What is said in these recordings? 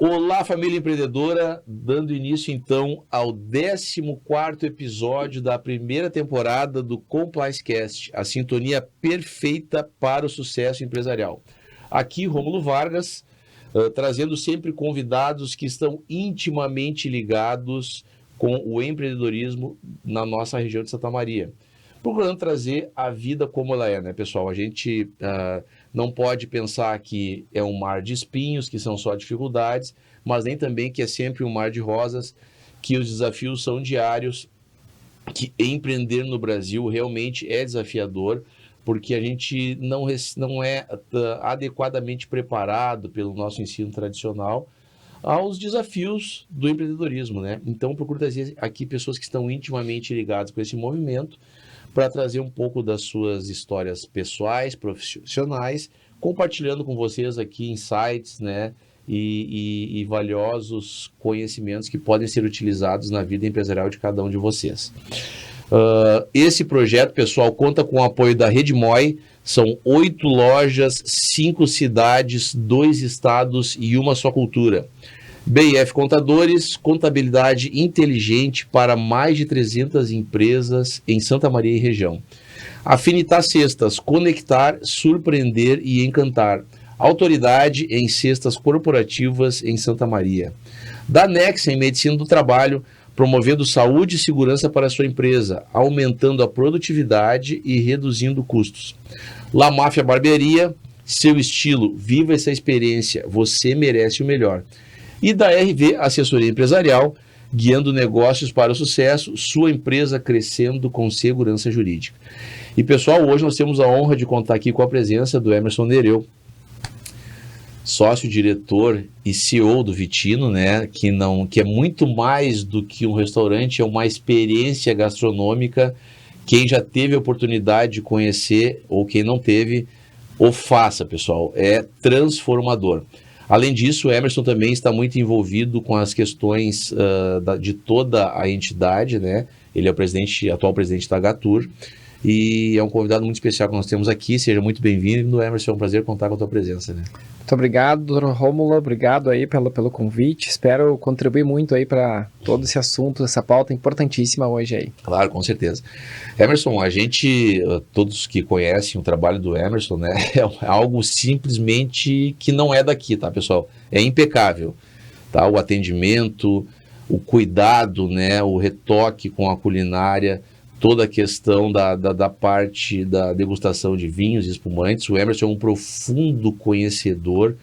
Olá, família empreendedora, dando início então ao 14º episódio da primeira temporada do CompliceCast, a sintonia perfeita para o sucesso empresarial. Aqui, Rômulo Vargas, trazendo sempre convidados que estão intimamente ligados com o empreendedorismo na nossa região de Santa Maria. Procurando trazer a vida como ela é, né, pessoal? A gente não pode pensar que é um mar de espinhos, que são só dificuldades, mas nem também que é sempre um mar de rosas, que os desafios são diários, que empreender no Brasil realmente é desafiador, porque a gente não é adequadamente preparado pelo nosso ensino tradicional aos desafios do empreendedorismo, né? Então, procuro trazer aqui pessoas que estão intimamente ligadas com esse movimento, para trazer um pouco das suas histórias pessoais, profissionais, compartilhando com vocês aqui insights, né, e valiosos conhecimentos que podem ser utilizados na vida empresarial de cada um de vocês. Esse projeto, pessoal, conta com o apoio da Rede Moi. São 8 lojas, 5 cidades, 2 estados e uma só cultura. BIF Contadores, contabilidade inteligente para mais de 300 empresas em Santa Maria e região. Afinitar Cestas, conectar, surpreender e encantar. Autoridade em cestas corporativas em Santa Maria. Danex em medicina do trabalho, promovendo saúde e segurança para a sua empresa, aumentando a produtividade e reduzindo custos. La Máfia Barbearia, seu estilo, viva essa experiência, você merece o melhor. E da RV Assessoria Empresarial, guiando negócios para o sucesso, sua empresa crescendo com segurança jurídica. E pessoal, hoje nós temos a honra de contar aqui com a presença do Emerson Nereu, sócio-diretor e CEO do Vitino, né, que é muito mais do que um restaurante, é uma experiência gastronômica. Quem já teve a oportunidade de conhecer ou quem não teve, o faça, pessoal, é transformador. Além disso, o Emerson também está muito envolvido com as questões de toda a entidade, né? Ele é o atual presidente da Gatur e é um convidado muito especial que nós temos aqui. Seja muito bem-vindo, Emerson. É um prazer contar com a tua presença, né? Muito obrigado, doutor Rômulo. Obrigado aí pelo convite. Espero contribuir muito aí para todo esse assunto, essa pauta importantíssima hoje aí. Claro, com certeza. Emerson, todos que conhecem o trabalho do Emerson, né, é algo simplesmente que não é daqui, tá, pessoal? É impecável, tá? O atendimento, o cuidado, né, o retoque com a culinária, toda a questão da parte da degustação de vinhos e espumantes. O Emerson é um profundo conhecedor,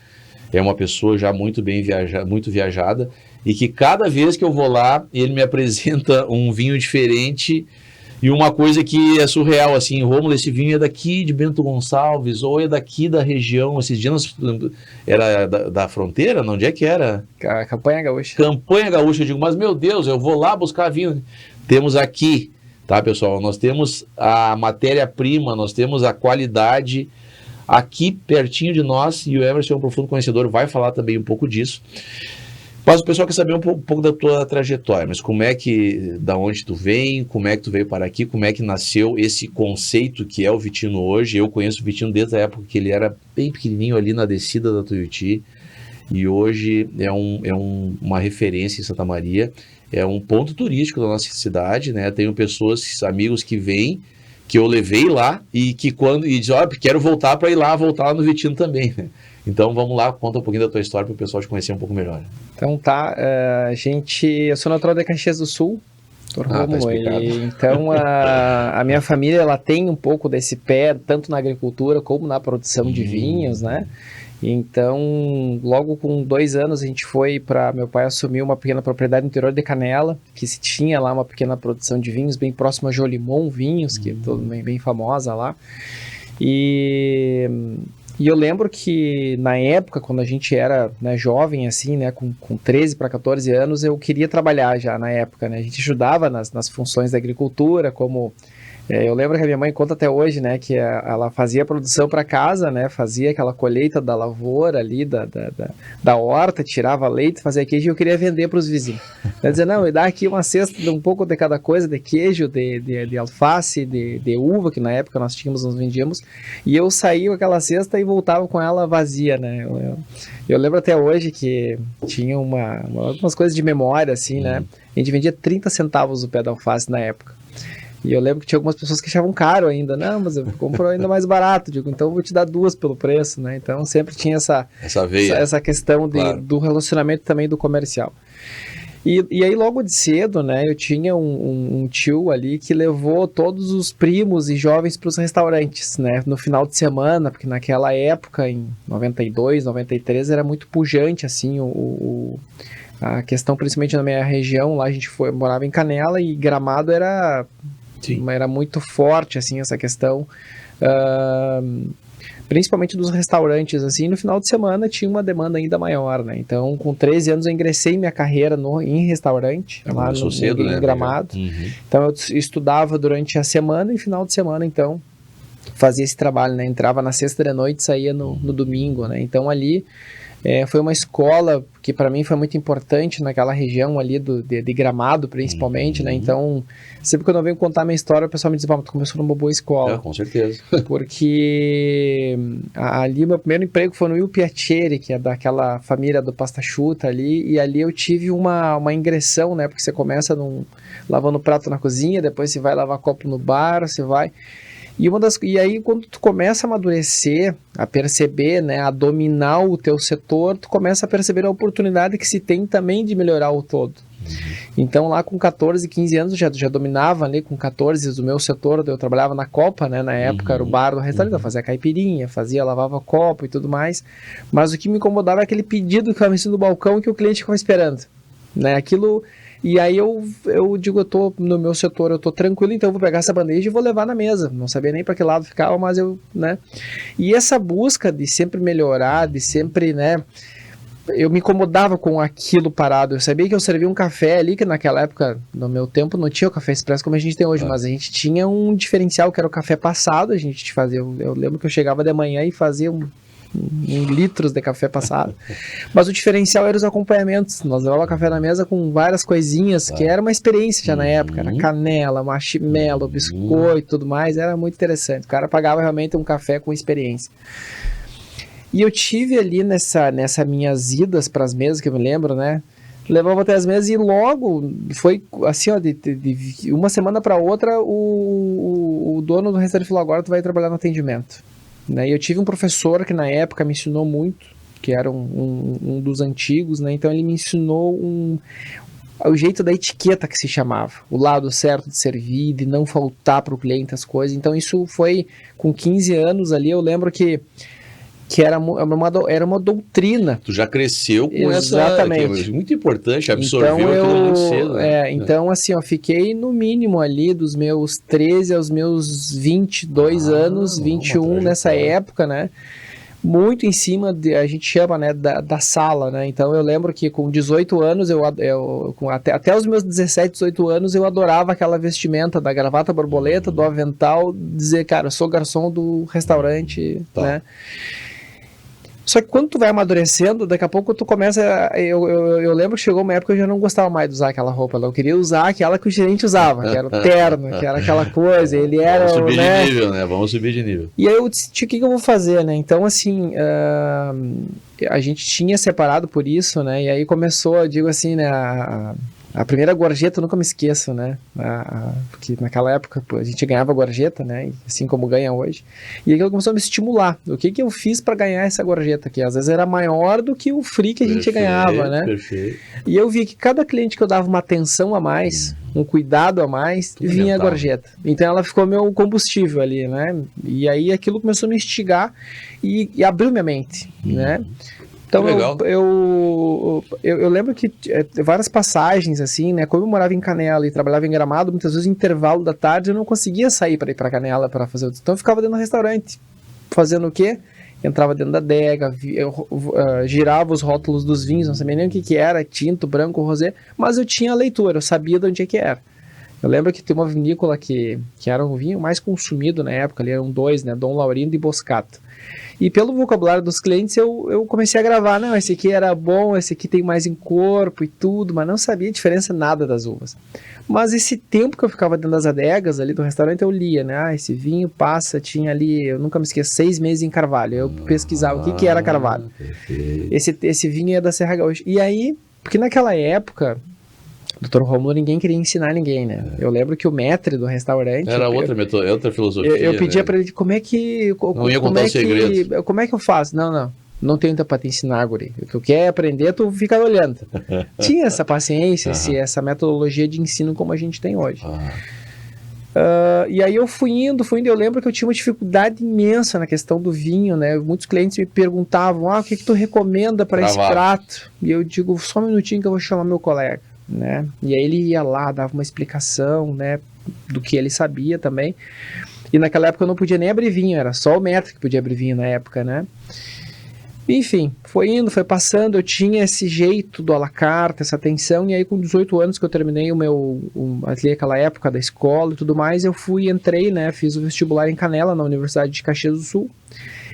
é uma pessoa já muito viajada, e que cada vez que eu vou lá, ele me apresenta um vinho diferente e uma coisa que é surreal, assim, Rômulo, esse vinho é daqui de Bento Gonçalves, ou é daqui da região. Esses dias era da fronteira, onde é que era? Campanha Gaúcha. Campanha Gaúcha, eu digo, mas meu Deus, eu vou lá buscar vinho. Temos aqui, tá, pessoal? Nós temos a matéria-prima, nós temos a qualidade aqui pertinho de nós, e o Emerson é um profundo conhecedor, vai falar também um pouco disso. Mas o pessoal quer saber um pouco da tua trajetória, mas da onde tu vem, como é que tu veio para aqui, como é que nasceu esse conceito que é o Vitino hoje. Eu conheço o Vitino desde a época que ele era bem pequenininho ali na descida da Tuiuti, e hoje é uma referência em Santa Maria, é um ponto turístico da nossa cidade, né? Tenho pessoas, amigos que vêm, que eu levei lá e que dizem, quero voltar lá no Vitino também, né? Então vamos lá, conta um pouquinho da tua história para o pessoal te conhecer um pouco melhor. Então tá, eu sou natural de Caxias do Sul, doutor Rômulo, tá então a minha família ela tem um pouco desse pé, tanto na agricultura como na produção de vinhos, né? Então, logo com 2 anos, meu pai assumiu uma pequena propriedade no interior de Canela, que se tinha lá uma pequena produção de vinhos, bem próximo a Jolimon Vinhos, que é bem famosa lá. E eu lembro que na época, quando a gente era, né, jovem, assim, né, com 13 para 14 anos, eu queria trabalhar já na época, né? A gente ajudava nas funções da agricultura, como Eu lembro que a minha mãe conta até hoje, né, que ela fazia produção para casa, né, fazia aquela colheita da lavoura ali, da horta, tirava leite, fazia queijo e eu queria vender para os vizinhos. Ela dizia, não, me dá aqui uma cesta de um pouco de cada coisa, de queijo, de alface, de uva, que na época nós tínhamos, nós vendíamos, e eu saía com aquela cesta e voltava com ela vazia, né. Eu lembro até hoje que tinha algumas coisas de memória, assim, né, a gente vendia 30 centavos o pé da alface na época. E eu lembro que tinha algumas pessoas que achavam caro ainda. Não, mas eu compro ainda mais barato. Digo, então eu vou te dar 2 pelo preço, né? Então sempre tinha essa questão claro, do relacionamento também do comercial. E aí logo de cedo, né, eu tinha um tio ali que levou todos os primos e jovens para os restaurantes, né, no final de semana, porque naquela época, em 92, 93, era muito pujante, assim, a questão, principalmente na minha região, lá a gente morava em Canela e Gramado era muito forte, assim, essa questão, principalmente dos restaurantes, assim, no final de semana tinha uma demanda ainda maior, né, então com 13 anos eu ingressei minha carreira em restaurante, lá em Gramado, então eu estudava durante a semana e final de semana, então, fazia esse trabalho, né, entrava na sexta da noite e saía no domingo, né, então ali foi uma escola que para mim foi muito importante naquela região ali de Gramado, principalmente, né? Então, sempre quando eu venho contar minha história, o pessoal me diz, tu começou numa boa escola. Com certeza. Porque ali meu primeiro emprego foi no Il Piacere, que é daquela família do Pasta Asciutta ali, e ali eu tive uma ingressão, né? Porque você começa lavando prato na cozinha, depois você vai lavar copo no bar, você vai... E aí, quando tu começa a amadurecer, a perceber, né, a dominar o teu setor, tu começa a perceber a oportunidade que se tem também de melhorar o todo. Então, lá com 14, 15 anos, já dominava ali, com 14, o meu setor, eu trabalhava na Copa, né, na época era o bar do restaurante, eu fazia caipirinha, lavava copo e tudo mais, mas o que me incomodava é aquele pedido que estava em cima do balcão que o cliente ficava esperando, né, aquilo... E aí eu digo, eu tô no meu setor, eu tô tranquilo, então eu vou pegar essa bandeja e vou levar na mesa. Não sabia nem para que lado ficava, mas né? E essa busca de sempre melhorar, de sempre, né? Eu me incomodava com aquilo parado. Eu sabia que eu servia um café ali, que naquela época, no meu tempo, não tinha o café expresso como a gente tem hoje, mas a gente tinha um diferencial que era o café passado, a gente fazia, eu lembro que eu chegava de manhã e fazia litros de café passado, mas o diferencial era os acompanhamentos. Nós levávamos café na mesa com várias coisinhas, que era uma experiência já na época, era canela, marshmallow, biscoito e tudo mais, era muito interessante, o cara pagava realmente um café com experiência. E eu tive ali nessa minhas idas para as mesas, que eu me lembro, né, levava até as mesas e logo foi assim, ó, de uma semana para outra o dono do restaurante falou, agora tu vai trabalhar no atendimento. E eu tive um professor que na época me ensinou muito, que era um dos antigos, né? Então ele me ensinou o jeito da etiqueta que se chamava, o lado certo de servir, de não faltar para o cliente as coisas. Então isso foi com 15 anos ali, eu lembro que era uma doutrina. Tu já cresceu com exatamente. Essa... Que é muito importante, absorveu aquilo muito cedo. Né? Então, assim, eu fiquei no mínimo ali dos meus 13 aos meus 22 anos, 21 nessa época, né? Muito em cima, a gente chama, né, da sala, né? Então, eu lembro que com 18 anos, até os meus 17, 18 anos, eu adorava aquela vestimenta da gravata borboleta, do avental, dizer, cara, eu sou garçom do restaurante, né? Só que quando tu vai amadurecendo, daqui a pouco tu começa... Eu lembro que chegou uma época que eu já não gostava mais de usar aquela roupa. Eu queria usar aquela que o gerente usava, que era o terno, que era aquela coisa. Ele era... Vamos subir de nível, né? Vamos subir de nível. E aí eu disse, o que eu vou fazer, né? Então, assim... a gente tinha separado por isso, né? E aí começou, eu digo assim, né? A primeira gorjeta eu nunca me esqueço, né? Porque naquela época a gente ganhava gorjeta, né? Assim como ganha hoje. E aí ela começou a me estimular. O que eu fiz para ganhar essa gorjeta? Que às vezes era maior do que o free que a gente ganhava, né? Perfeito. E eu vi que cada cliente que eu dava uma atenção a mais, um cuidado a mais, vinha a gorjeta. Então ela ficou meu combustível ali, né? E aí aquilo começou a me instigar e abriu minha mente, né? Então eu lembro que várias passagens assim, né? Como eu morava em Canela e trabalhava em Gramado, muitas vezes no intervalo da tarde eu não conseguia sair para ir para Canela para fazer. Então eu ficava dentro do restaurante, fazendo o quê? Entrava dentro da adega, girava os rótulos dos vinhos, não sabia nem o que era, tinto, branco, rosé, mas eu tinha a leitura, eu sabia de onde é que era. Eu lembro que tem uma vinícola que era o vinho mais consumido na época, ali eram dois, né? Dom Laurindo e Boscato. E pelo vocabulário dos clientes eu comecei a gravar, não, esse aqui era bom, esse aqui tem mais em corpo e tudo, mas não sabia a diferença nada das uvas. Mas esse tempo que eu ficava dentro das adegas ali do restaurante, eu lia, né? Ah, esse vinho passa, tinha ali, eu nunca me esqueço, 6 meses em Carvalho. Eu pesquisava o que era Carvalho. Esse vinho é da Serra Gaúcha. E aí, porque naquela época, Dr. Rômulo, ninguém queria ensinar ninguém, né? Eu lembro que o maître do restaurante... Era outra filosofia, eu pedia, né, para ele, não ia contar o segredo. Como é que eu faço? Não tenho para te ensinar, guri. O que tu quer aprender, tu fica olhando. Tinha essa paciência, essa metodologia de ensino como a gente tem hoje. E aí eu fui indo, eu lembro que eu tinha uma dificuldade imensa na questão do vinho, né? Muitos clientes me perguntavam, o que tu recomenda para esse prato? E eu digo, só um minutinho que eu vou chamar meu colega. Né? E aí ele ia lá, dava uma explicação, né, do que ele sabia também. E naquela época eu não podia nem abrir vinho, era só o maître que podia abrir vinho na época, né? Enfim, foi indo, foi passando, eu tinha esse jeito do à la carte, essa atenção, e aí com 18 anos que eu terminei ali aquela época da escola e tudo mais, entrei, né, fiz o vestibular em Canela, na Universidade de Caxias do Sul,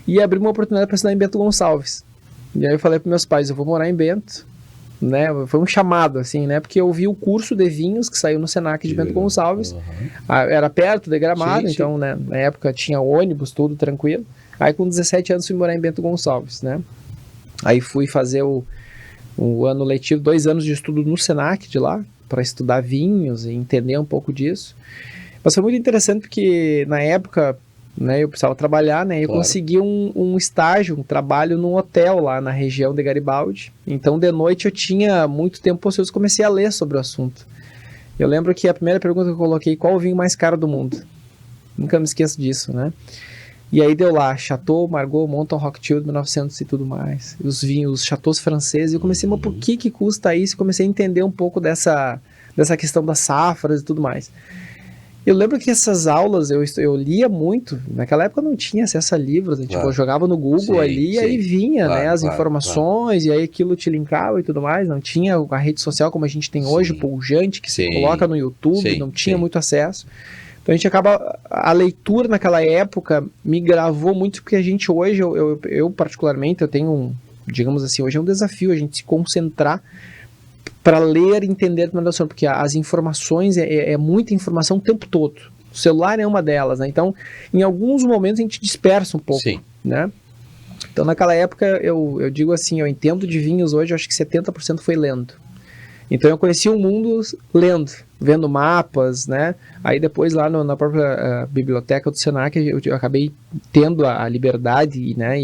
e abri uma oportunidade para estudar em Bento Gonçalves. E aí eu falei para meus pais, eu vou morar em Bento, né, foi um chamado, assim, né, porque eu vi o curso de vinhos que saiu no Senac de Bento Gonçalves, era perto de Gramado, então, né, na época tinha ônibus, tudo tranquilo, aí com 17 anos fui morar em Bento Gonçalves, né, aí fui fazer o ano letivo, 2 anos de estudo no Senac de lá, para estudar vinhos e entender um pouco disso, mas foi muito interessante porque na época, né, eu precisava trabalhar, né, eu consegui um estágio, um trabalho num hotel lá na região de Garibaldi, então de noite eu tinha muito tempo ocioso, comecei a ler sobre o assunto. Eu lembro que a primeira pergunta que eu coloquei, qual o vinho mais caro do mundo? Nunca me esqueço disso, né, e aí deu lá, Chateau, Margaux, Monton, Rothschild, 1900 e tudo mais, os vinhos, os chateaus franceses, e eu comecei, mas por que custa isso? Comecei a entender um pouco dessa questão das safras e tudo mais. Eu lembro que essas aulas eu lia muito, naquela época não tinha acesso a livros, né? Tipo, eu jogava no Google e aí vinha, né, as informações, e aí aquilo te linkava e tudo mais, não tinha a rede social como a gente tem hoje, pujante, que se coloca no YouTube, não tinha muito acesso. Então a gente a leitura naquela época me gravou muito, porque a gente hoje, eu particularmente, eu tenho digamos assim, hoje é um desafio a gente se concentrar para ler e entender a documentação, porque as informações, é muita informação o tempo todo. O celular é uma delas, né? Então, em alguns momentos a gente dispersa um pouco, né? Então, naquela época, eu digo assim, eu entendo de vinhos hoje, eu acho que 70% foi lendo. Então, eu conheci o mundo lendo, vendo mapas, né? Aí, depois, lá na própria biblioteca do Senac, eu acabei tendo a liberdade, né?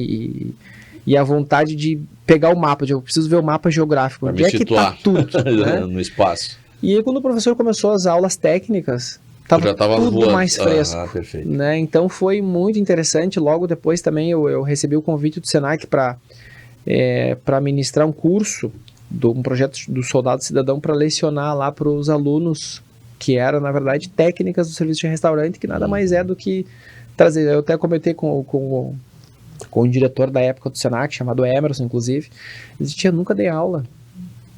E a vontade de pegar o mapa, eu preciso ver o mapa geográfico, onde é que está tudo, né? No espaço. E aí quando o professor começou as aulas técnicas, estava tudo voando mais fresco, perfeito. Né? Então foi muito interessante. Logo depois também eu recebi o convite do Senac para ministrar um curso, um projeto do Soldado Cidadão, para lecionar lá para os alunos, que era na verdade técnicas do serviço de restaurante, que nada mais é do que trazer. Eu até comentei com o diretor da época do Senac, chamado Emerson, inclusive, ele disse, eu nunca dei aula,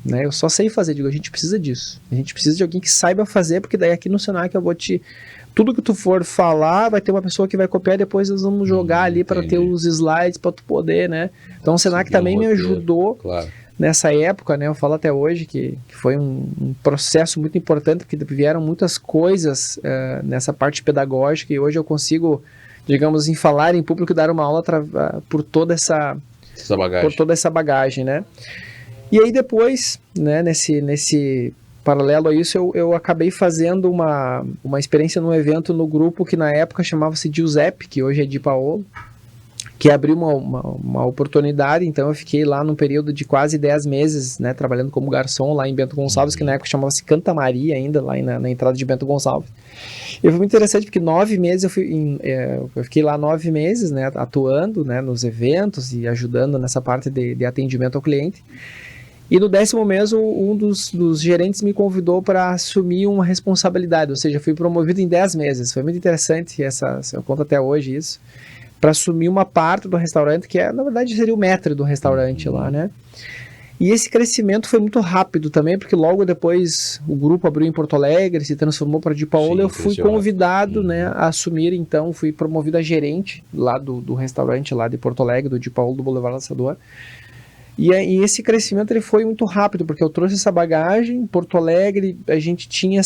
né? Eu só sei fazer. Digo, a gente precisa disso. A gente precisa de alguém que saiba fazer, porque daí aqui no Senac eu vou tudo que tu for falar, vai ter uma pessoa que vai copiar e depois nós vamos jogar ali para ter os slides para tu poder, né? Então o Senac também me ajudou nessa época, né? Eu falo até hoje que foi um processo muito importante, porque vieram muitas coisas nessa parte pedagógica, e hoje eu consigo, digamos assim, falar em público e dar uma aula por toda essa bagagem, né? E aí depois, né, nesse paralelo a isso, eu acabei fazendo uma experiência num evento no grupo que na época chamava-se Giuseppe, que hoje é Di Paolo, que abriu uma oportunidade. Então eu fiquei lá num período de quase 10 meses, né, trabalhando como garçom lá em Bento Gonçalves, que na época chamava-se Canta Maria ainda, lá na entrada de Bento Gonçalves. E foi muito interessante, porque 9 meses eu fiquei lá 9 meses, né, atuando, né, nos eventos e ajudando nessa parte de atendimento ao cliente. E no 10º mês, um dos gerentes me convidou para assumir uma responsabilidade, ou seja, fui promovido em 10 meses. Foi muito interessante, eu conto até hoje isso, para assumir uma parte do restaurante, que na verdade seria o maître do restaurante lá, né? E esse crescimento foi muito rápido também, porque logo depois o grupo abriu em Porto Alegre, se transformou para de Paola, eu fui convidado, né, a assumir, então, fui promovido a gerente lá do restaurante lá de Porto Alegre, do de Paola, do Boulevard Laçador. E esse crescimento ele foi muito rápido, porque eu trouxe essa bagagem, em Porto Alegre a gente tinha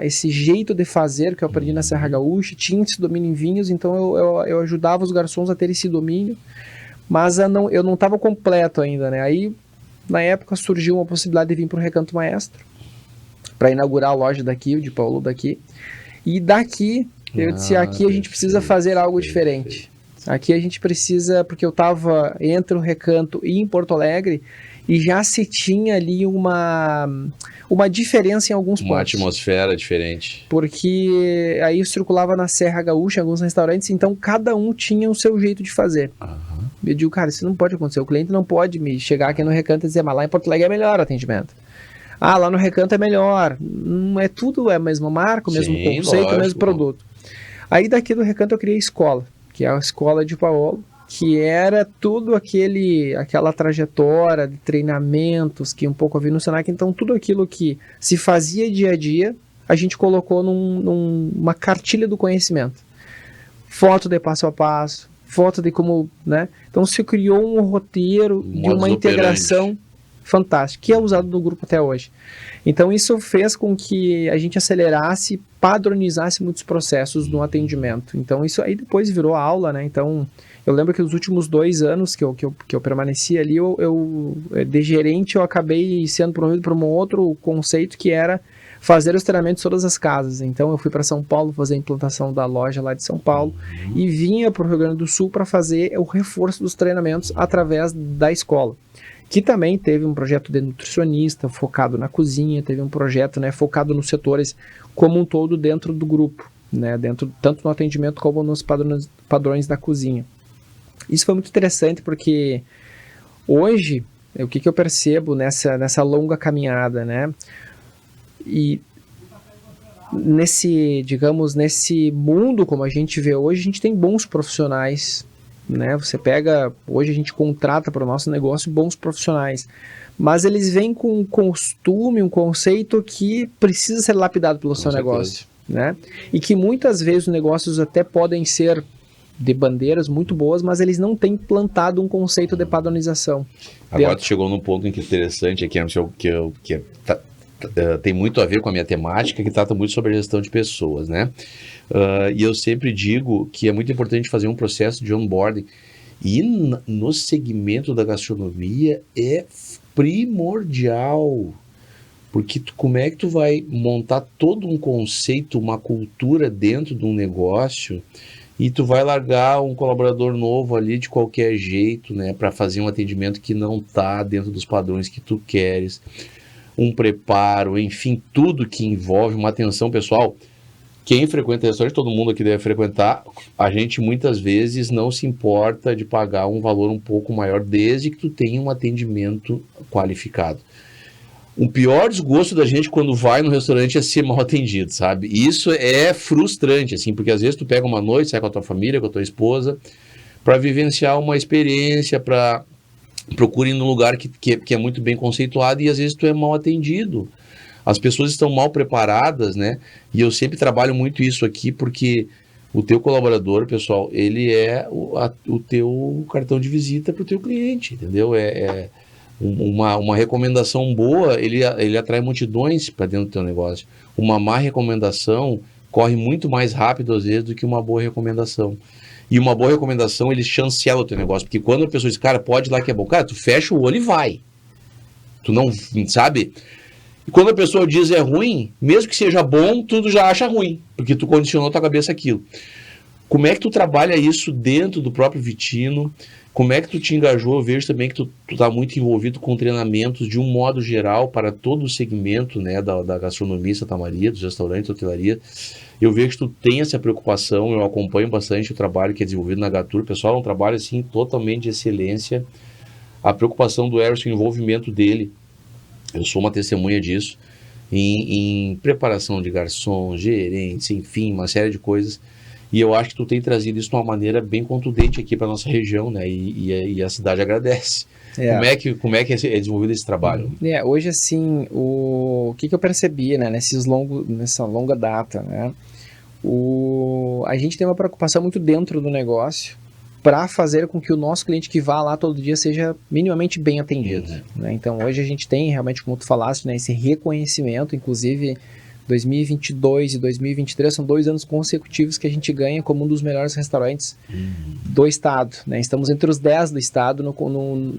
esse jeito de fazer que eu aprendi na Serra Gaúcha, tinha esse domínio em vinhos, então eu ajudava os garçons a ter esse domínio, mas eu não estava completo ainda, né? Aí, na época, surgiu uma possibilidade de vir para o Recanto Maestro, para inaugurar a loja daqui, o de Paulo daqui. E daqui, eu disse, aqui a gente precisa fazer algo diferente. Aqui a gente precisa, porque eu estava entre o Recanto e em Porto Alegre, e já se tinha ali uma diferença em alguns pontos. Uma atmosfera diferente. Porque aí eu circulava na Serra Gaúcha, em alguns restaurantes, então cada um tinha o seu jeito de fazer. Eu digo, cara, isso não pode acontecer. O cliente não pode me chegar aqui no Recanto e dizer, mas lá em Porto Alegre é melhor o atendimento. Ah, lá no Recanto é melhor. Não é tudo, é a mesma marca, o mesmo conceito, o mesmo produto. Aí daqui do Recanto eu criei a escola, que é a escola de Paolo, que era tudo aquela trajetória de treinamentos que um pouco eu vi no Senac. Então tudo aquilo que se fazia dia a dia, a gente colocou numa cartilha do conhecimento. Foto de passo a passo, foto de como, né? Então se criou um roteiro de uma integração fantástica, que é usado no grupo até hoje. Então isso fez com que a gente acelerasse, padronizasse muitos processos no atendimento. Então isso aí depois virou aula, né? Então eu lembro que nos últimos 2 anos que eu permaneci ali, de gerente, eu acabei sendo promovido para um outro conceito que era fazer os treinamentos em todas as casas. Então eu fui para São Paulo fazer a implantação da loja lá de São Paulo e vinha para o Rio Grande do Sul para fazer o reforço dos treinamentos através da escola, que também teve um projeto de nutricionista focado na cozinha, teve um projeto, né, focado nos setores como um todo dentro do grupo, né, tanto no atendimento como nos padrões da cozinha. Isso foi muito interessante porque hoje, o que eu percebo nessa longa caminhada, né, e nesse mundo como a gente vê hoje, a gente tem bons profissionais, né? Você pega, hoje a gente contrata para o nosso negócio bons profissionais, mas eles vêm com um costume, um conceito que precisa ser lapidado pelo seu negócio, né? E que muitas vezes os negócios até podem ser de bandeiras muito boas, mas eles não têm plantado um conceito de padronização. Agora tu chegou num ponto interessante aqui, que tem muito a ver com a minha temática, que trata muito sobre a gestão de pessoas, né? E eu sempre digo que é muito importante fazer um processo de onboarding, e no segmento da gastronomia é primordial, porque como é que tu vai montar todo um conceito, uma cultura dentro de um negócio, e tu vai largar um colaborador novo ali de qualquer jeito, né, para fazer um atendimento que não tá dentro dos padrões que tu queres, um preparo, enfim, tudo que envolve uma atenção pessoal. Quem frequenta restaurante, todo mundo aqui deve frequentar, a gente muitas vezes não se importa de pagar um valor um pouco maior, desde que tu tenha um atendimento qualificado. O pior desgosto da gente quando vai no restaurante é ser mal atendido, sabe? E isso é frustrante, assim, porque às vezes tu pega uma noite, sai com a tua família, com a tua esposa, para vivenciar uma experiência, procura ir num lugar que é muito bem conceituado, e às vezes tu é mal atendido. As pessoas estão mal preparadas, né? E eu sempre trabalho muito isso aqui, porque o teu colaborador, pessoal, ele é o teu cartão de visita para o teu cliente, entendeu? Uma recomendação boa, ele atrai multidões para dentro do teu negócio. Uma má recomendação corre muito mais rápido, às vezes, do que uma boa recomendação. E uma boa recomendação, ele chancela o teu negócio, porque quando a pessoa diz, cara, pode ir lá que é bom, cara, tu fecha o olho e vai. Tu não, sabe? E quando a pessoa diz é ruim, mesmo que seja bom, tu já acha ruim, porque tu condicionou tua cabeça aquilo. Como é que tu trabalha isso dentro do próprio Vitino? Como é que tu te engajou? Eu vejo também que tu tá muito envolvido com treinamentos de um modo geral para todo o segmento, né, da gastronomia, Santa Maria, dos restaurantes, hotelaria. Eu vejo que tu tem essa preocupação, eu acompanho bastante o trabalho que é desenvolvido na Gatur. Pessoal, é um trabalho assim totalmente de excelência. A preocupação do Erison, o envolvimento dele, eu sou uma testemunha disso, em preparação de garçons, gerentes, enfim, uma série de coisas. E eu acho que tu tem trazido isso de uma maneira bem contundente aqui para nossa região, né? E a cidade agradece. Como é que é desenvolvido esse trabalho? Hoje, assim, o que eu percebi, né, nessa longa data, né? A gente tem uma preocupação muito dentro do negócio para fazer com que o nosso cliente que vá lá todo dia seja minimamente bem atendido. Né? Então, hoje a gente tem realmente, como tu falaste, né, esse reconhecimento, inclusive 2022 e 2023 são 2 anos consecutivos que a gente ganha como um dos melhores restaurantes do estado. Né? Estamos entre os 10 do estado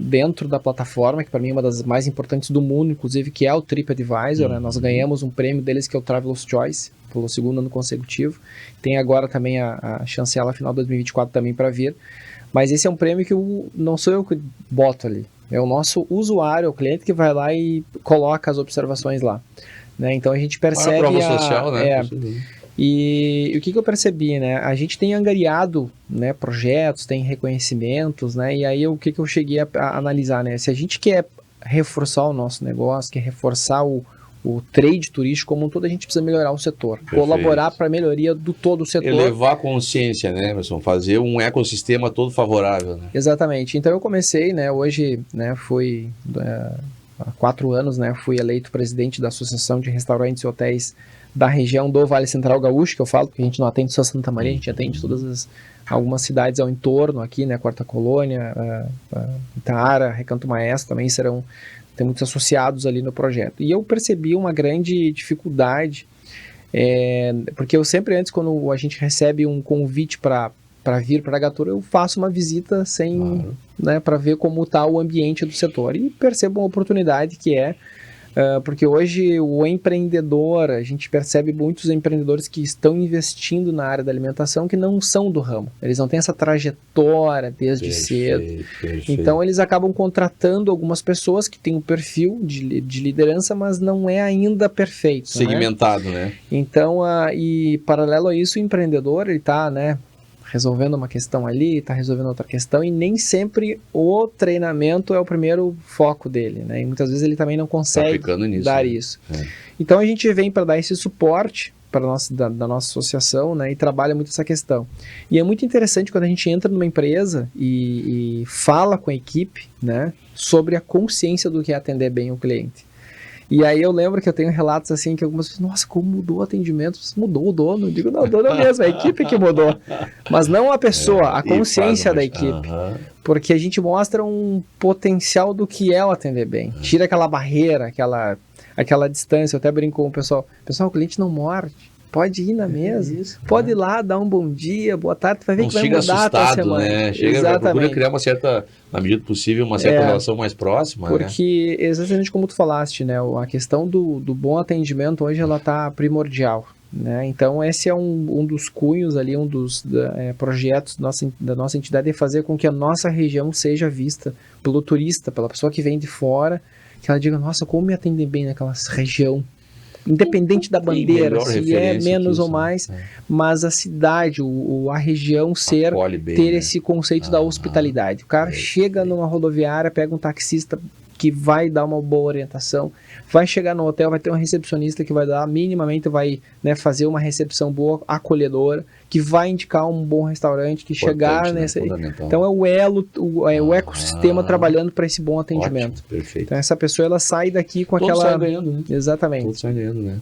dentro da plataforma, que para mim é uma das mais importantes do mundo, inclusive, que é o TripAdvisor. Né? Nós ganhamos um prêmio deles que é o Traveler's Choice, pelo 2º ano consecutivo. Tem agora também a chancela final de 2024 também para vir. Mas esse é um prêmio que não sou eu que boto ali. É o nosso usuário, o cliente que vai lá e coloca as observações lá. Né? Então a gente percebe prova social, né? E o que eu percebi, né? A gente tem angariado, né, projetos, tem reconhecimentos, né? E aí o que eu cheguei a analisar, né? Se a gente quer reforçar o nosso negócio, quer reforçar o trade turístico como um todo, a gente precisa melhorar o setor, colaborar para a melhoria do todo o setor. Elevar a consciência, né, Emerson? Fazer um ecossistema todo favorável, né? Exatamente. Então eu comecei, né, hoje, né, fui há 4 anos, né, fui eleito presidente da Associação de Restaurantes e Hotéis da região do Vale Central Gaúcho, que eu falo, porque a gente não atende só Santa Maria, a gente atende algumas cidades ao entorno aqui, né, Quarta Colônia, Itaara, Recanto Maestro também tem muitos associados ali no projeto. E eu percebi uma grande dificuldade, porque eu sempre antes, quando a gente recebe um convite para vir para a Gatura, eu faço uma visita né, para ver como está o ambiente do setor. E percebo uma oportunidade que porque hoje o empreendedor, a gente percebe muitos empreendedores que estão investindo na área da alimentação que não são do ramo. Eles não têm essa trajetória desde cedo. Então eles acabam contratando algumas pessoas que têm um perfil de liderança, mas não é ainda perfeito. Segmentado, né? Então, e paralelo a isso, o empreendedor, ele está, né, resolvendo uma questão ali, está resolvendo outra questão, e nem sempre o treinamento é o primeiro foco dele, né? E muitas vezes ele também não consegue dar isso. Então a gente vem para dar esse suporte da nossa associação, né? E trabalha muito essa questão. E é muito interessante quando a gente entra numa empresa e fala com a equipe, né, sobre a consciência do que é atender bem o cliente. E aí eu lembro que eu tenho relatos assim que algumas pessoas, nossa, como mudou o atendimento? Mudou o dono? Eu digo, não, o dono é mesmo, a equipe que mudou. Mas não a pessoa, a consciência da equipe. Porque a gente mostra um potencial do que é o atender bem. Tira aquela barreira, aquela distância. Eu até brinco com o pessoal. Pessoal, o cliente não morde. Pode ir na mesa, pode ir lá, dar um bom dia, boa tarde, vai ver não que vai mudar assustado, a tua semana. Né? Procura criar uma certa, na medida do possível, uma certa relação mais próxima. Porque, exatamente como tu falaste, né? A questão do bom atendimento hoje ela está primordial. Né? Então esse é um dos cunhos ali, um dos projetos da nossa entidade, é fazer com que a nossa região seja vista pelo turista, pela pessoa que vem de fora, que ela diga, nossa, como me atendem bem naquela região. Independente da bandeira, se é menos ou mais, mas a cidade, a região ter esse conceito da hospitalidade. O cara chega numa rodoviária, pega um taxista que vai dar uma boa orientação, vai chegar no hotel, vai ter um recepcionista que vai dar, minimamente vai, né, fazer uma recepção boa, acolhedora, que vai indicar um bom restaurante, que chegar nessa... Então é o elo, o ecossistema trabalhando para esse bom atendimento. Ótimo, perfeito. Então essa pessoa, ela sai daqui com Todos aquela... saem ganhando, né? Exatamente. Todos saem ganhando, né?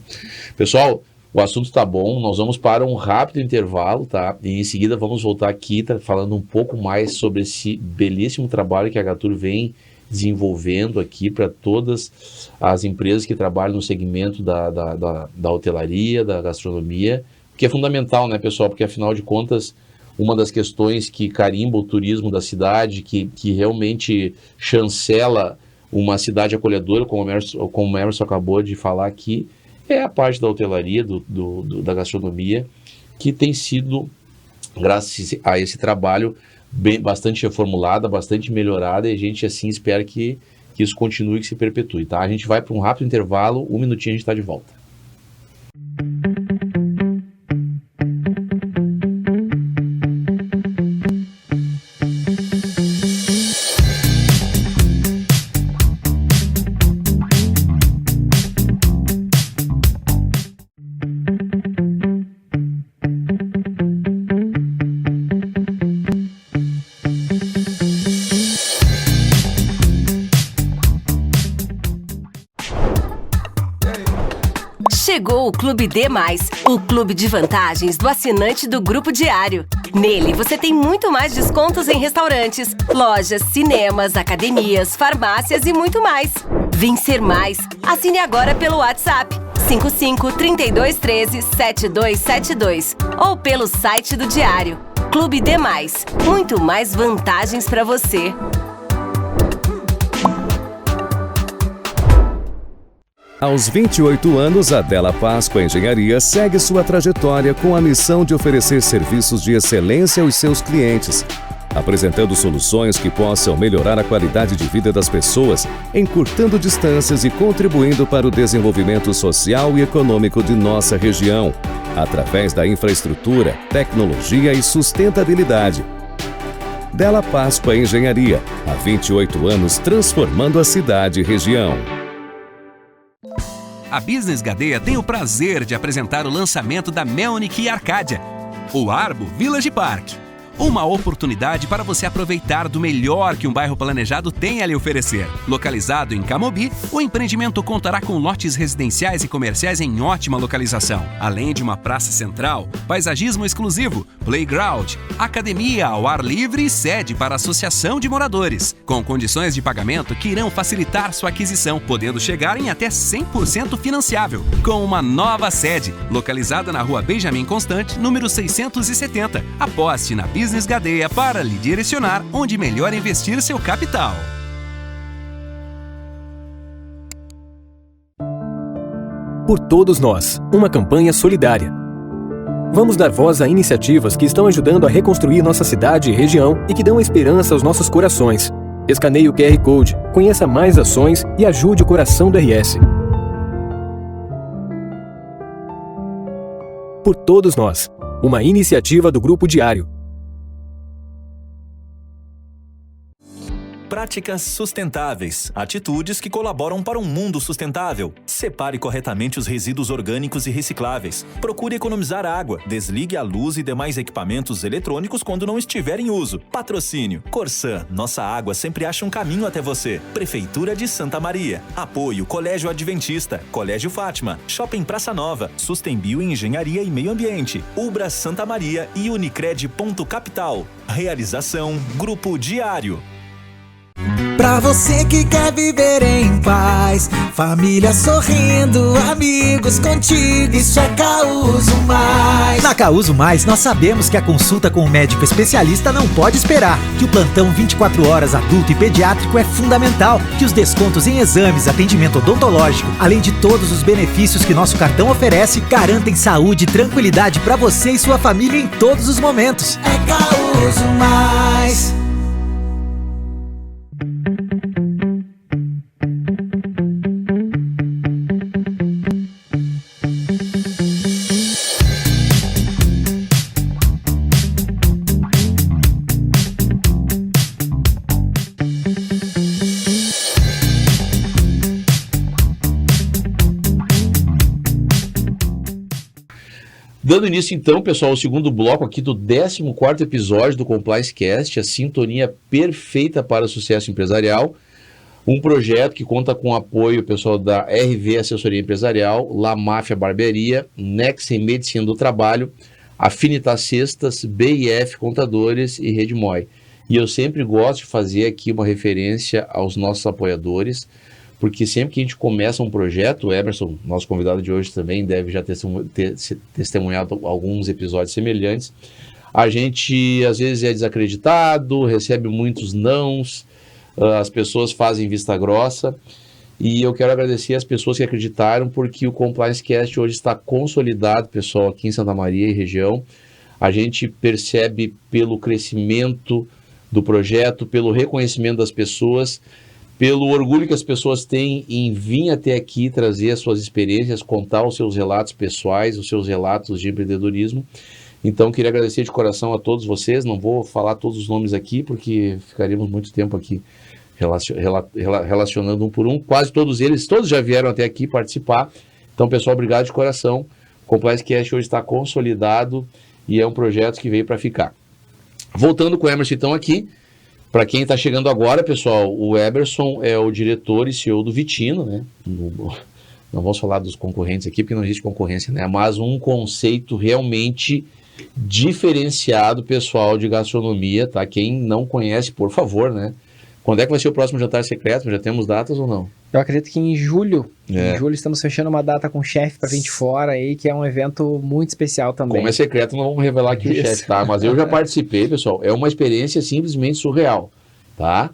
Pessoal, o assunto tá bom, nós vamos para um rápido intervalo, tá? E em seguida vamos voltar aqui, tá, falando um pouco mais sobre esse belíssimo trabalho que a Gatur vem desenvolvendo aqui para todas as empresas que trabalham no segmento da hotelaria, da gastronomia, que é fundamental, né, pessoal? Porque, afinal de contas, uma das questões que carimba o turismo da cidade, que realmente chancela uma cidade acolhedora, como o Emerson acabou de falar aqui, é a parte da hotelaria, da gastronomia, que tem sido, graças a esse trabalho, bastante reformulada, bastante melhorada, e a gente assim espera que isso continue, que se perpetue, tá? A gente vai para um rápido intervalo, 1 minutinho a gente está de volta. Chegou o Clube D+, o clube de vantagens do assinante do Grupo Diário. Nele, você tem muito mais descontos em restaurantes, lojas, cinemas, academias, farmácias e muito mais. Vem ser mais. Assine agora pelo WhatsApp 55 32 13 7272 ou pelo site do Diário. Clube D+, muito mais vantagens para você. Aos 28 anos, a Della Páscoa Engenharia segue sua trajetória com a missão de oferecer serviços de excelência aos seus clientes, apresentando soluções que possam melhorar a qualidade de vida das pessoas, encurtando distâncias e contribuindo para o desenvolvimento social e econômico de nossa região, através da infraestrutura, tecnologia e sustentabilidade. Della Páscoa Engenharia, há 28 anos transformando a cidade e região. A Business Gadeia tem o prazer de apresentar o lançamento da Melnick e Arcádia, o Arbo Village Park. Uma oportunidade para você aproveitar do melhor que um bairro planejado tem a lhe oferecer. Localizado em Camobi, o empreendimento contará com lotes residenciais e comerciais em ótima localização, além de uma praça central, paisagismo exclusivo, playground, academia ao ar livre e sede para a associação de moradores, com condições de pagamento que irão facilitar sua aquisição, podendo chegar em até 100% financiável, com uma nova sede, localizada na Rua Benjamin Constant, número 670. Aposte na Business Gadeia para lhe direcionar onde melhor investir seu capital. Por todos nós, uma campanha solidária. Vamos dar voz a iniciativas que estão ajudando a reconstruir nossa cidade e região e que dão esperança aos nossos corações. Escaneie o QR Code, conheça mais ações e ajude o coração do RS. Por todos nós, uma iniciativa do Grupo Diário. Práticas sustentáveis, atitudes que colaboram para um mundo sustentável. Separe corretamente os resíduos orgânicos e recicláveis. Procure economizar água. Desligue a luz e demais equipamentos eletrônicos quando não estiver em uso. Patrocínio. Corsã, nossa água sempre acha um caminho até você. Prefeitura de Santa Maria. Apoio Colégio Adventista, Colégio Fátima, Shopping Praça Nova, Sustenbio em Engenharia e Meio Ambiente, Ubra Santa Maria e Unicred Ponto Capital. Realização Grupo Diário. Pra você que quer viver em paz, família sorrindo, amigos contigo, isso é Causo Mais. Na Causo Mais, nós sabemos que a consulta com o médico especialista não pode esperar, que o plantão 24 horas adulto e pediátrico é fundamental, que os descontos em exames, atendimento odontológico, além de todos os benefícios que nosso cartão oferece, garantem saúde e tranquilidade pra você e sua família em todos os momentos. É Causo Mais. Dando início então, pessoal, ao segundo bloco aqui do 14º episódio do Compliance Cast, a sintonia perfeita para o sucesso empresarial, um projeto que conta com o apoio, pessoal, da RV Assessoria Empresarial, La Máfia Barbearia, Nexen Medicina do Trabalho, Afinitas Cestas, BIF Contadores e Rede Moi. E eu sempre gosto de fazer aqui uma referência aos nossos apoiadores, porque sempre que a gente começa um projeto, o Emerson, nosso convidado de hoje também, deve já ter testemunhado alguns episódios semelhantes, a gente às vezes é desacreditado, recebe muitos nãos, as pessoas fazem vista grossa, e eu quero agradecer as pessoas que acreditaram, porque o Compliance Cast hoje está consolidado, pessoal, aqui em Santa Maria e região. A gente percebe pelo crescimento do projeto, pelo reconhecimento das pessoas, pelo orgulho que as pessoas têm em vir até aqui trazer as suas experiências, contar os seus relatos pessoais, os seus relatos de empreendedorismo. Então, queria agradecer de coração a todos vocês. Não vou falar todos os nomes aqui, porque ficaríamos muito tempo aqui relacionando um por um. Quase todos eles, todos já vieram até aqui participar. Então, pessoal, obrigado de coração. O Compliance Cast hoje está consolidado e é um projeto que veio para ficar. Voltando com o Emerson, então, aqui. Para quem está chegando agora, pessoal, o Emerson é o diretor e CEO do Vitino, né? não vamos falar dos concorrentes aqui, porque não existe concorrência, né? Mas um conceito realmente diferenciado, pessoal de gastronomia, tá? Quem não conhece, por favor, né? Quando é que vai ser o próximo jantar secreto? Já temos datas ou não? Eu acredito que em julho estamos fechando uma data com o chefe pra gente fora aí, que é um evento muito especial também. Como é secreto, não vamos revelar aqui o chefe, tá? Mas eu já participei, pessoal. É uma experiência simplesmente surreal, tá?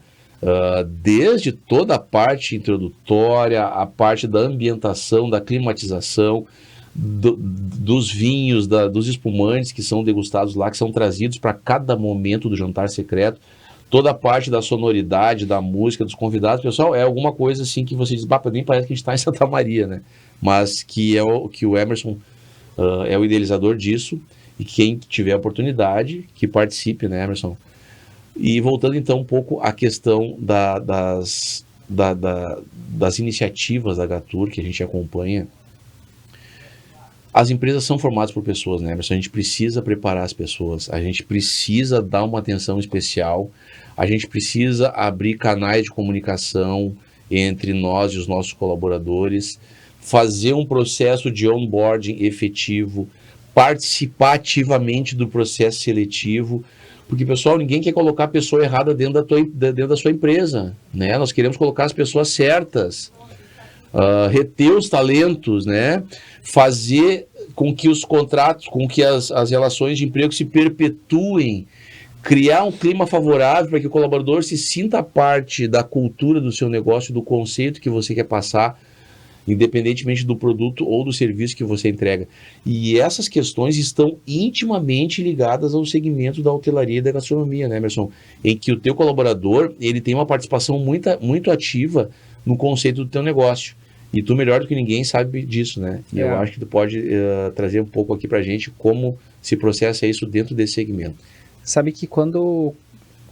Desde toda a parte introdutória, a parte da ambientação, da climatização, dos vinhos, dos espumantes que são degustados lá, que são trazidos para cada momento do jantar secreto, toda a parte da sonoridade, da música, dos convidados, pessoal, é alguma coisa assim que você diz, nem parece que a gente está em Santa Maria, né? Mas que o Emerson é o idealizador disso, e quem tiver a oportunidade, que participe, né, Emerson? E voltando então um pouco à questão das iniciativas da Gatur, que a gente acompanha, as empresas são formadas por pessoas, né, Emerson? A gente precisa preparar as pessoas, a gente precisa dar uma atenção especial, a gente precisa abrir canais de comunicação entre nós e os nossos colaboradores, fazer um processo de onboarding efetivo, participar ativamente do processo seletivo, porque, pessoal, ninguém quer colocar a pessoa errada dentro da sua empresa, né? Nós queremos colocar as pessoas certas, reter os talentos, né? Fazer com que os contratos, com que as relações de emprego se perpetuem, criar um clima favorável para que o colaborador se sinta parte da cultura do seu negócio, do conceito que você quer passar, independentemente do produto ou do serviço que você entrega. E essas questões estão intimamente ligadas ao segmento da hotelaria e da gastronomia, né, Emerson? Em que o teu colaborador, ele tem uma participação muito ativa no conceito do teu negócio. E tu, melhor do que ninguém, sabe disso, né? E eu acho que tu pode trazer um pouco aqui pra gente como se processa isso dentro desse segmento. Sabe que quando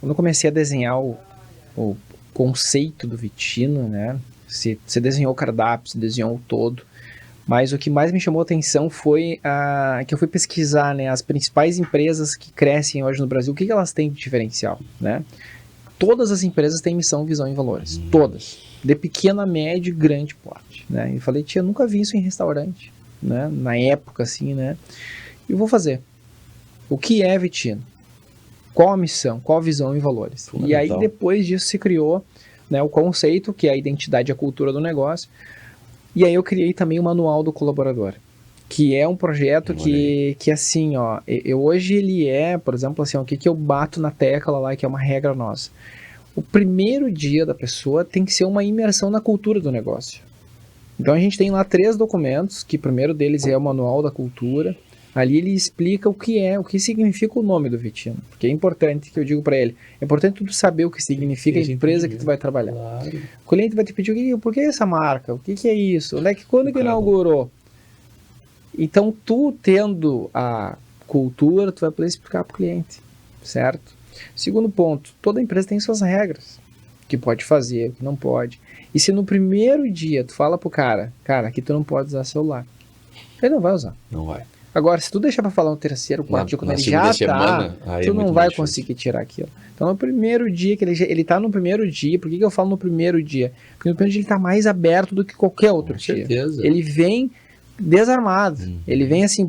eu comecei a desenhar o conceito do Vittino, né? Você desenhou o cardápio, você desenhou o todo, mas o que mais me chamou a atenção foi que eu fui pesquisar, né, as principais empresas que crescem hoje no Brasil, o que elas têm de diferencial, né? Todas as empresas têm missão, visão e valores, todas, de pequena, média e grande porte, né? E eu falei, tia, nunca vi isso em restaurante, né? Na época, assim, né? E vou fazer. O que é Vittino? Qual a missão? Qual a visão e valores? E aí, depois disso, se criou, né, o conceito, que é a identidade e a cultura do negócio. E aí eu criei também o Manual do Colaborador, que é um projeto que assim, ó, hoje ele por exemplo, assim, ó, o que eu bato na tecla lá, que é uma regra nossa. O primeiro dia da pessoa tem que ser uma imersão na cultura do negócio. Então a gente tem lá 3 documentos, que o primeiro deles é o Manual da Cultura. Ali ele explica o que significa o nome do Vittino, porque é importante que eu digo para ele, é importante tu saber o que significa a empresa que tu vai trabalhar. Claro. O cliente vai te pedir, por que essa marca? O que é isso? Quando que inaugurou? Então tu tendo a cultura, tu vai poder explicar para o cliente, certo? Segundo ponto, toda empresa tem suas regras, o que pode fazer, o que não pode. E se no primeiro dia tu fala pro cara, aqui tu não pode usar celular, ele não vai usar. Não vai. Agora, se tu deixar para falar no terceiro, quarto dia, quando ele já tá, tu não vai conseguir tirar aquilo. Então, no primeiro dia, que ele tá no primeiro dia, por que eu falo no primeiro dia? Porque no primeiro dia ele tá mais aberto do que qualquer outro dia. Com certeza. Ele vem desarmado. Ele vem assim,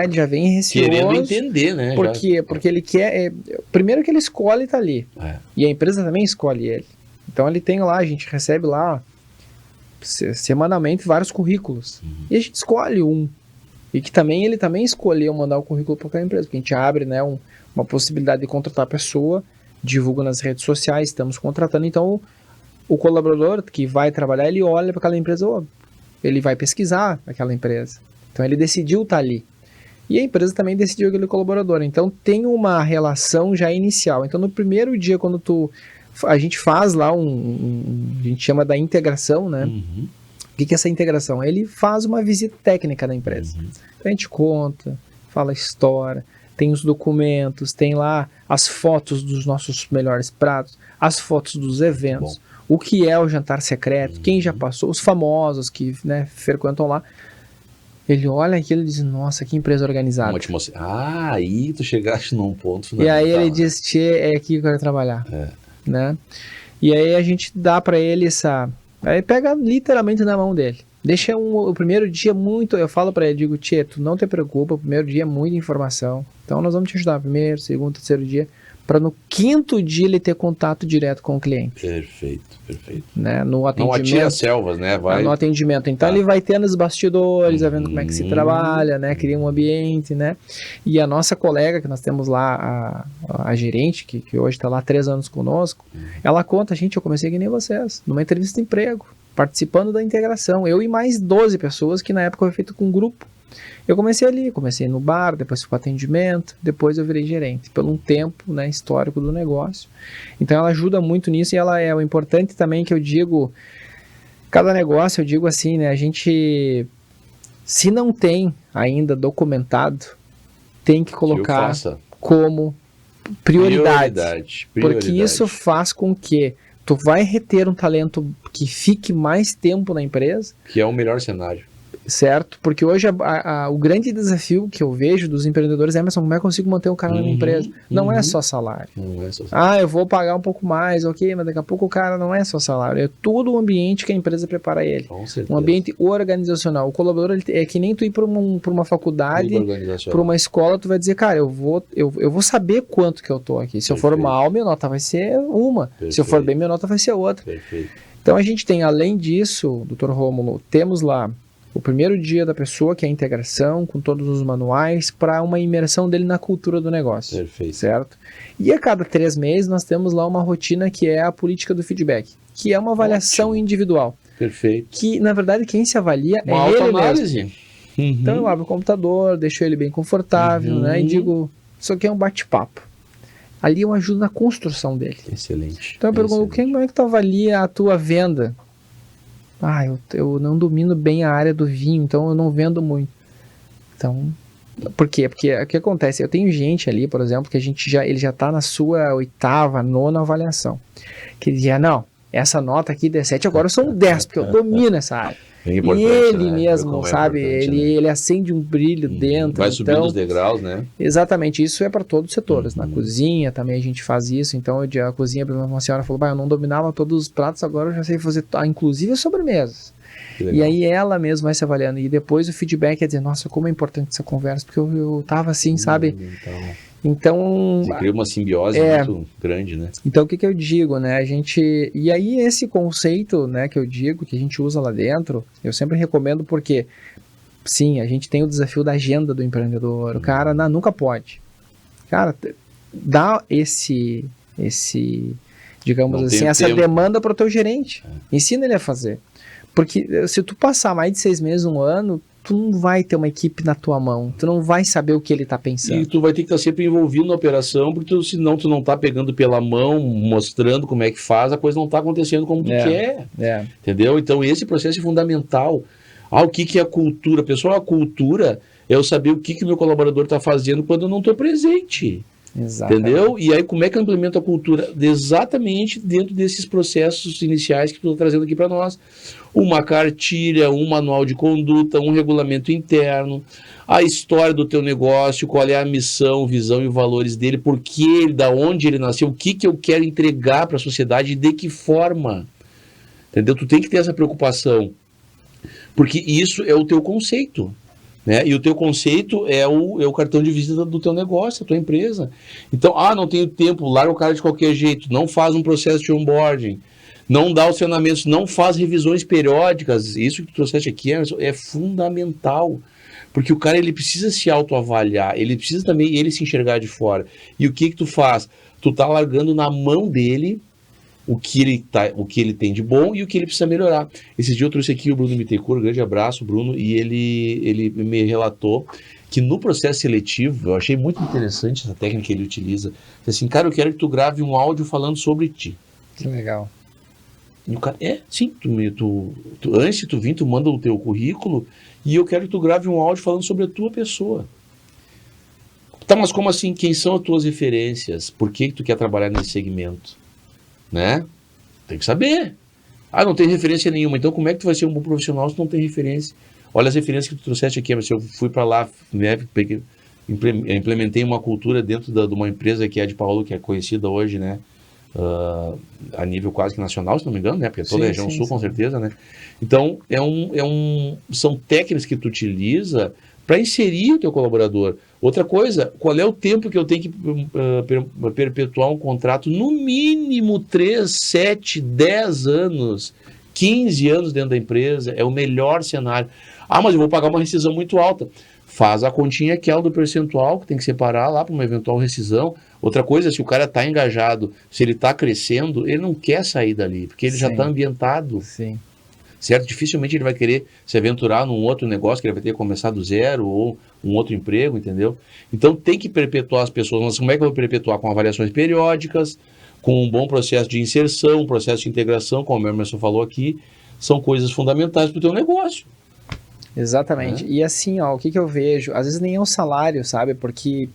ele já vem receoso. Querendo entender, né? Por quê? Porque ele quer... primeiro que ele escolhe tá ali. E a empresa também escolhe ele. Então, ele tem lá, a gente recebe lá, semanalmente, vários currículos. E a gente escolhe um. E que também ele também escolheu mandar o currículo para aquela empresa, porque a gente abre, né, uma possibilidade de contratar a pessoa, divulga nas redes sociais, estamos contratando, então o colaborador que vai trabalhar, ele olha para aquela empresa, ele vai pesquisar aquela empresa, então ele decidiu estar ali, e a empresa também decidiu aquele colaborador, então tem uma relação já inicial. Então no primeiro dia, quando a gente faz lá a gente chama da integração, né? O que é essa integração? Ele faz uma visita técnica da empresa. Então a gente conta, fala a história, tem os documentos, tem lá as fotos dos nossos melhores pratos, as fotos dos eventos, o que é o jantar secreto, quem já passou, os famosos que, né, frequentam lá. Ele olha aquilo e diz, nossa, que empresa organizada. Aí tu chegaste num ponto... E aí ele diz, tchê, é aqui que eu quero trabalhar. Né? E aí a gente dá para ele Aí pega literalmente na mão dele. Deixa o primeiro dia muito... Eu falo pra ele, digo, Tchê, tu não te preocupa, o primeiro dia é muita informação. Então nós vamos te ajudar primeiro, segundo, terceiro dia, para no quinto dia ele ter contato direto com o cliente. Perfeito. Né? No atendimento. Não atira selvas, né? No atendimento. Então ele vai ter nos bastidores, vai vendo como é que se trabalha, né? Cria um ambiente, né? E a nossa colega, que nós temos lá, a gerente, que hoje está lá há 3 anos conosco, ela conta, gente, eu comecei que nem vocês, numa entrevista de emprego, participando da integração. Eu e mais 12 pessoas, que na época foi feito com um grupo. Eu comecei no bar, depois fui para atendimento, depois eu virei gerente, pelo um tempo, né, histórico do negócio. Então ela ajuda muito nisso, e ela é o importante também que eu digo, cada negócio eu digo assim, né, a gente, se não tem ainda documentado, tem que colocar como prioridade. Porque isso faz com que tu vai reter um talento que fique mais tempo na empresa. Que é o melhor cenário. Certo? Porque hoje o grande desafio que eu vejo dos empreendedores é, Emerson, como é que eu consigo manter um cara na minha empresa? Não é só salário. Não é só salário. Eu vou pagar um pouco mais, ok, mas daqui a pouco o cara não é só salário, é todo o ambiente que a empresa prepara ele. Com certeza. Um ambiente organizacional. O colaborador é que nem tu ir para uma faculdade, para uma escola, tu vai dizer, cara, eu vou saber quanto que eu tô aqui. Se eu for mal, minha nota vai ser uma. Se eu for bem, minha nota vai ser outra. Perfeito. Então a gente tem, além disso, Dr. Rômulo, temos lá o primeiro dia da pessoa, que é a integração, com todos os manuais, para uma imersão dele na cultura do negócio. Perfeito. Certo? E a cada 3 meses nós temos lá uma rotina que é a política do feedback, que é uma avaliação individual. Perfeito. Que, na verdade, quem se avalia uma é ele mesmo. Então eu abro o computador, deixo ele bem confortável, né? E digo, isso aqui é um bate-papo. Ali eu ajudo na construção dele. Excelente. Então eu pergunto, como é que tu avalia a tua venda? Eu não domino bem a área do vinho, então eu não vendo muito. Então, por quê? Porque o que acontece? Eu tenho gente ali, por exemplo, que ele já está na sua 8ª, 9ª avaliação. Que dizia, não, essa nota aqui de 7, agora eu sou um 10, porque eu domino essa área. É e ele mesmo, sabe, ele acende um brilho dentro. Vai subindo os degraus, né? Exatamente, isso é para todos os setores. Na cozinha também a gente faz isso. Então, a cozinha, por exemplo, uma senhora falou, eu não dominava todos os pratos, agora eu já sei fazer, inclusive as sobremesas. E aí ela mesma vai se avaliando. E depois o feedback é dizer, nossa, como é importante essa conversa, porque eu tava assim, sabe? Então você cria uma simbiose muito grande, né? Então o que eu digo, né? E aí esse conceito, né, que eu digo, que a gente usa lá dentro, eu sempre recomendo porque, sim, a gente tem o desafio da agenda do empreendedor. O cara nunca pode. Cara, dá digamos assim, essa demanda para o teu gerente. Ensina ele a fazer. Porque se tu passar mais de 6 meses, 1 ano, tu não vai ter uma equipe na tua mão, tu não vai saber o que ele tá pensando. E tu vai ter que estar sempre envolvido na operação, porque senão tu não tá pegando pela mão, mostrando como é que faz, a coisa não tá acontecendo como tu quer. Entendeu? Então esse processo é fundamental. O que é a cultura? Pessoal, a cultura é eu saber o que meu colaborador tá fazendo quando eu não tô presente. Exatamente. Entendeu? E aí como é que eu implemento a cultura? Exatamente dentro desses processos iniciais que tu tá trazendo aqui para nós. Uma cartilha, um manual de conduta, um regulamento interno, a história do teu negócio, qual é a missão, visão e valores dele, da onde ele nasceu, o que eu quero entregar para a sociedade e de que forma. Entendeu? Tu tem que ter essa preocupação, porque isso é o teu conceito. Né? E o teu conceito é o cartão de visita do teu negócio, da tua empresa. Então, não tenho tempo, larga o cara de qualquer jeito, não faz um processo de onboarding, não dá os treinamentos, não faz revisões periódicas. Isso que tu trouxeste aqui, Emerson, é fundamental, porque o cara ele precisa se autoavaliar, ele precisa também ele se enxergar de fora. E o que tu faz? Tu tá largando na mão dele o que ele tem de bom e o que ele precisa melhorar. Esse dia eu trouxe aqui o Bruno Bittencourt, grande abraço, Bruno, e ele me relatou que no processo seletivo, eu achei muito interessante essa técnica que ele utiliza, assim, cara, eu quero que tu grave um áudio falando sobre ti. Que legal. E o cara, sim, antes de tu vir, tu manda o teu currículo e eu quero que tu grave um áudio falando sobre a tua pessoa. Tá, mas como assim? Quem são as tuas referências? Por que tu quer trabalhar nesse segmento? Né? Tem que saber. Não tem referência nenhuma. Então como é que tu vai ser um bom profissional se não tem referência? Olha as referências que tu trouxeste aqui. Eu fui para lá, né, implementei uma cultura dentro de uma empresa que é de Paulo, que é conhecida hoje, né? a nível quase que nacional, se não me engano, né? Porque toda a região sul, com certeza, né? Então, são técnicas que tu utiliza para inserir o teu colaborador. Outra coisa, qual é o tempo que eu tenho que perpetuar um contrato? No mínimo 3, 7, 10 anos, 15 anos dentro da empresa, é o melhor cenário. Ah, mas eu vou pagar uma rescisão muito alta. Faz a continha aquela do percentual, que tem que separar lá para uma eventual rescisão. Outra coisa, se o cara está engajado, se ele está crescendo, ele não quer sair dali, porque ele já está ambientado. Sim. Certo? Dificilmente ele vai querer se aventurar num outro negócio que ele vai ter que começar do zero ou um outro emprego, entendeu? Então tem que perpetuar as pessoas. Mas como é que eu vou perpetuar? Com avaliações periódicas, com um bom processo de inserção, um processo de integração, como o Emerson falou aqui, são coisas fundamentais para o teu negócio. Exatamente. E assim, ó, o que eu vejo? Às vezes nem é o salário, sabe? Porque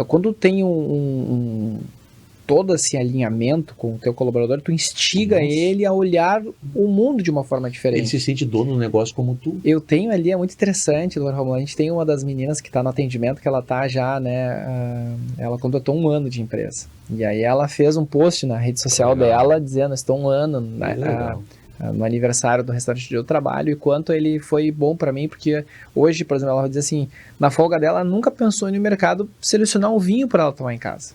quando tem todo esse alinhamento com o teu colaborador, tu instiga ele a olhar o mundo de uma forma diferente. Ele se sente dono do negócio como tu. Eu tenho ali, é muito interessante, Dona Romulo, a gente tem uma das meninas que está no atendimento, que ela tá já, né, ela completou 1 ano de empresa. E aí ela fez um post na rede social dela, dizendo, estou 1 ano, no aniversário do restaurante onde eu trabalho, e quanto ele foi bom para mim, porque hoje, por exemplo, ela vai dizer assim, na folga dela, ela nunca pensou no mercado selecionar um vinho para ela tomar em casa.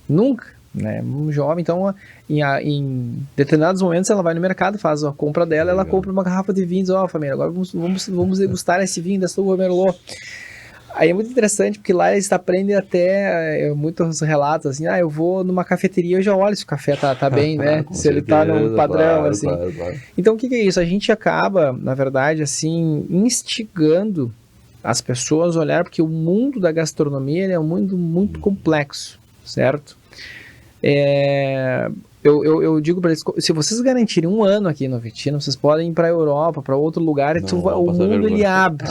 Nunca. Né, um jovem, então em determinados momentos ela vai no mercado, faz a compra dela, ela compra uma garrafa de vinho e diz, ó, família, agora vamos degustar esse vinho da sua Merlot. Aí é muito interessante, porque lá eles aprendem até muitos relatos, assim, eu vou numa cafeteria, eu já olho se o café tá bem, né, se ele tá no padrão, claro, assim. Claro. Então o que é isso? A gente acaba, na verdade, assim, instigando as pessoas a olhar, porque o mundo da gastronomia ele é um mundo muito complexo, certo? Eu digo para eles, se vocês garantirem 1 ano aqui no Vitina, vocês podem ir para a Europa, para outro lugar, o mundo ele abre.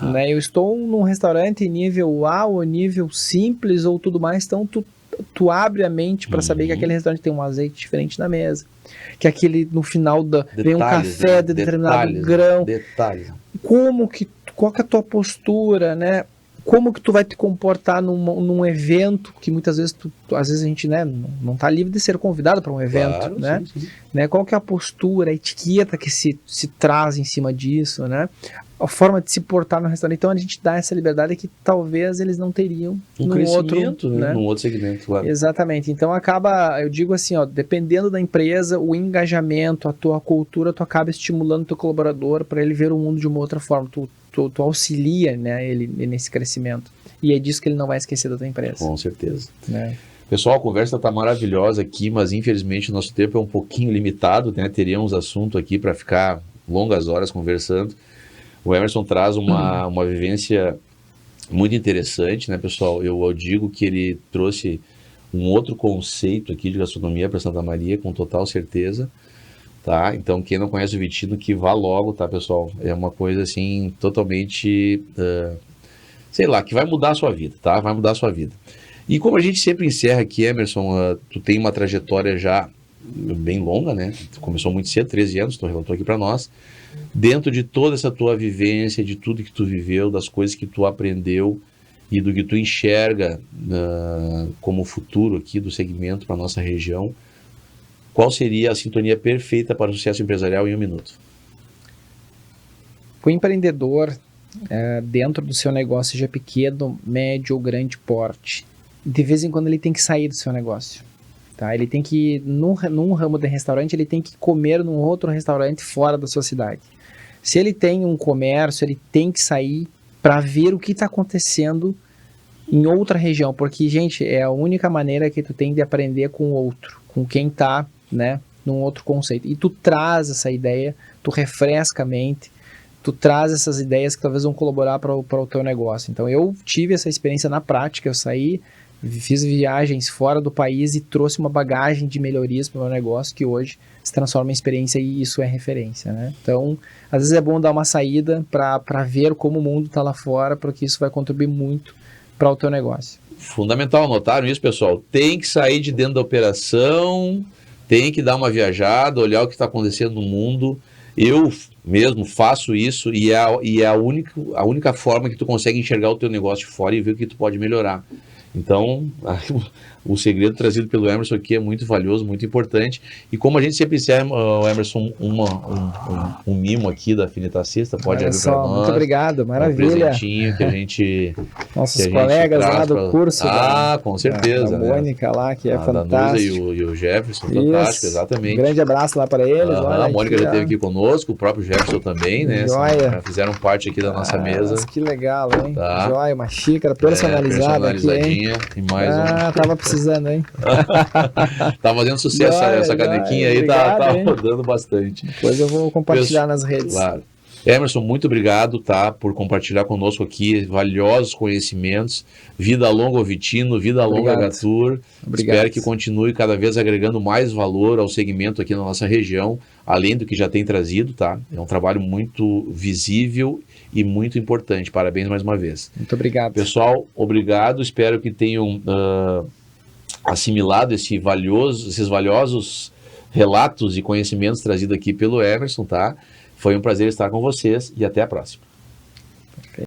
Né? Eu estou num restaurante nível A ou nível simples ou tudo mais, então tu abre a mente para saber que aquele restaurante tem um azeite diferente na mesa, que aquele no final vem um café de determinado grão. Qual que é a tua postura, né? Como que tu vai te comportar num evento que muitas vezes às vezes a gente, né, não está livre de ser convidado para um evento, claro, né? Sim. Né? Qual que é a postura, a etiqueta que se traz em cima disso, né? A forma de se portar no restaurante. Então a gente dá essa liberdade que talvez eles não teriam num outro, né? Num outro segmento, claro. Exatamente. Então acaba, eu digo assim, ó, dependendo da empresa, o engajamento, a tua cultura, tu acaba estimulando o teu colaborador para ele ver o mundo de uma outra forma. Tu auxilia, né, ele nesse crescimento. E é disso que ele não vai esquecer da tua empresa. Com certeza. Né? Pessoal, a conversa está maravilhosa aqui, mas infelizmente o nosso tempo é um pouquinho limitado, né? Teríamos assunto aqui para ficar longas horas conversando. O Emerson traz uma vivência muito interessante, né, pessoal? Eu digo que ele trouxe um outro conceito aqui de gastronomia para Santa Maria, com total certeza. Tá? Então, quem não conhece o Vitino, que vá logo, tá, pessoal? É uma coisa, assim, totalmente, sei lá, que vai mudar a sua vida, tá? Vai mudar a sua vida. E como a gente sempre encerra aqui, Emerson, tu tem uma trajetória já bem longa, né? Tu começou muito cedo, 13 anos, tu relatou aqui para nós. Dentro de toda essa tua vivência, de tudo que tu viveu, das coisas que tu aprendeu e do que tu enxerga como futuro aqui do segmento para nossa região, qual seria a sintonia perfeita para o sucesso empresarial em 1 minuto? O empreendedor, dentro do seu negócio, seja pequeno, médio ou grande porte, de vez em quando ele tem que sair do seu negócio. Tá? Ele tem que, num ramo de restaurante, ele tem que comer num outro restaurante fora da sua cidade. Se ele tem um comércio, ele tem que sair para ver o que está acontecendo em outra região. Porque, gente, é a única maneira que tu tem de aprender com o outro, com quem está, né, num outro conceito. E tu traz essa ideia, tu refresca a mente, tu traz essas ideias que talvez vão colaborar para o teu negócio. Então eu tive essa experiência na prática, eu saí, fiz viagens fora do país e trouxe uma bagagem de melhorias para o meu negócio que hoje se transforma em experiência e isso é referência, né? Então, às vezes é bom dar uma saída para ver como o mundo está lá fora, porque isso vai contribuir muito para o teu negócio. Fundamental, notaram isso, pessoal? Tem que sair de dentro da operação, tem que dar uma viajada, olhar o que está acontecendo no mundo. Eu mesmo faço isso e é a única forma que tu consegue enxergar o teu negócio fora e ver o que tu pode melhorar. Então, o segredo trazido pelo Emerson aqui é muito valioso, muito importante. E como a gente sempre encerra, Emerson, um mimo aqui da Finitacista, pode abrir para nós. Muito obrigado, maravilha. Um presentinho que a gente... Nossos colegas lá do curso. Com certeza. Da Mônica lá, que é fantástico. E o Jefferson, fantástico, exatamente. Um grande abraço lá para eles. A Mônica já esteve aqui conosco, o próprio Jefferson também, né? Joia. Fizeram parte aqui da nossa mesa. Que legal, hein? Tá. Joia, uma xícara personalizada aqui, hein? E mais tava precisando, hein? Tá fazendo sucesso essa canequinha aí, obrigado, tá rodando bastante. Depois eu vou compartilhar nas redes. Claro. Emerson, muito obrigado, tá, por compartilhar conosco aqui valiosos conhecimentos. Vida longa ao Vitino, vida longa ao Gatur. Espero que continue cada vez agregando mais valor ao segmento aqui na nossa região, além do que já tem trazido, tá? É um trabalho muito visível e muito importante. Parabéns mais uma vez. Muito obrigado. Pessoal, obrigado. Espero que tenham assimilado esses valiosos relatos e conhecimentos trazidos aqui pelo Emerson, tá? Foi um prazer estar com vocês e até a próxima. Perfeito.